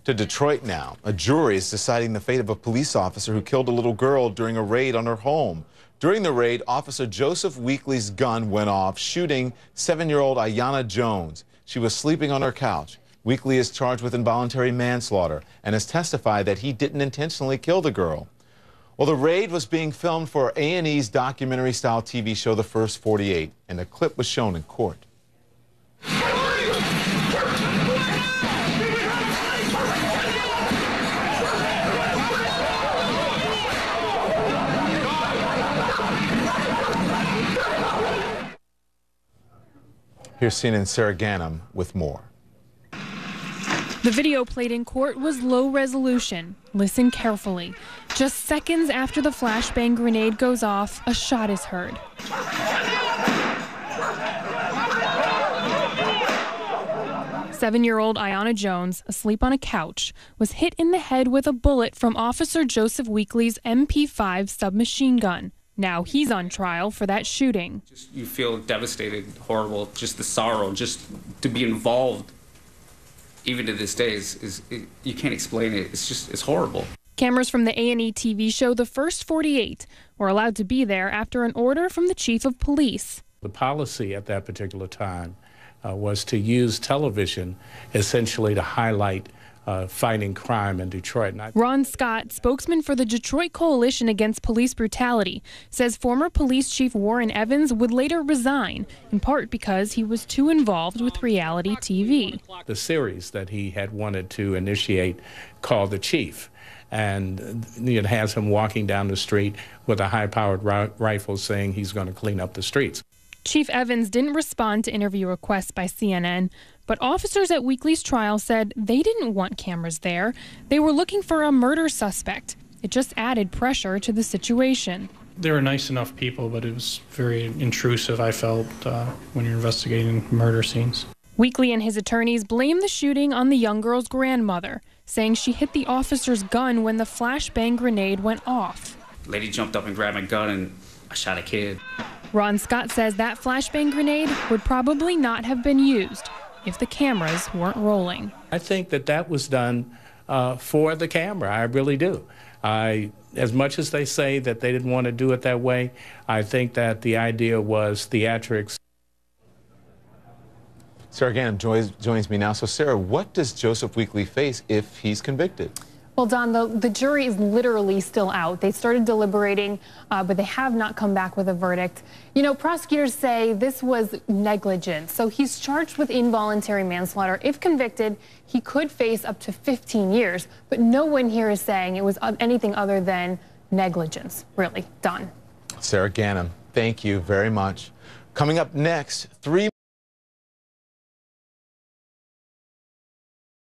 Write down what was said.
To Detroit now. A jury is deciding the fate of a police officer who killed a little girl during a raid on her home. During the raid, Officer Joseph Weekly's gun went off, shooting 7-year-old Aiyana Jones. She was sleeping on her couch. Weekly is charged with involuntary manslaughter and has testified that he didn't intentionally kill the girl. Well, the raid was being filmed for A&E's documentary-style TV show, The First 48, and a clip was shown in court. Here's CNN Sarah Ganem with more. The video played in court was low resolution. Listen carefully. Just seconds after the flashbang grenade goes off, a shot is heard. 7-year-old Aiyana Jones, asleep on a couch, was hit in the head with a bullet from Officer Joseph Weekly's MP5 submachine gun. Now he's on trial for that shooting. You feel devastated, horrible, just the sorrow, just to be involved, even to this day, you can't explain it. It's horrible. Cameras from the A&E TV show The First 48 were allowed to be there after an order from the chief of police. The policy at that particular time was to use television essentially to highlight fighting crime in Detroit. Ron Scott, spokesman for the Detroit Coalition Against Police Brutality, says former police chief Warren Evans would later resign, in part because he was too involved with reality TV. The series that he had wanted to initiate called The Chief, and it has him walking down the street with a high-powered rifle saying he's going to clean up the streets. Chief Evans didn't respond to interview requests by CNN, but officers at Weekly's trial said they didn't want cameras there. They were looking for a murder suspect. It just added pressure to the situation. They were nice enough people, but it was very intrusive, I felt, when you're investigating murder scenes. Weekly and his attorneys blame the shooting on the young girl's grandmother, saying she hit the officer's gun when the flashbang grenade went off. Lady jumped up and grabbed my gun and I shot a kid. Ron Scott says that flashbang grenade would probably not have been used if the cameras weren't rolling. I think that was done for the camera. I really do. As much as they say that they didn't want to do it that way, I think that the idea was theatrics. Sarah Ganem joins me now. So, Sarah, what does Joseph Weekly face if he's convicted? Well, Don, the jury is literally still out. They started deliberating, but they have not come back with a verdict. You know, prosecutors say this was negligence. So he's charged with involuntary manslaughter. If convicted, he could face up to 15 years. But no one here is saying it was anything other than negligence, really. Don. Sarah Ganem, thank you very much. Coming up next, 3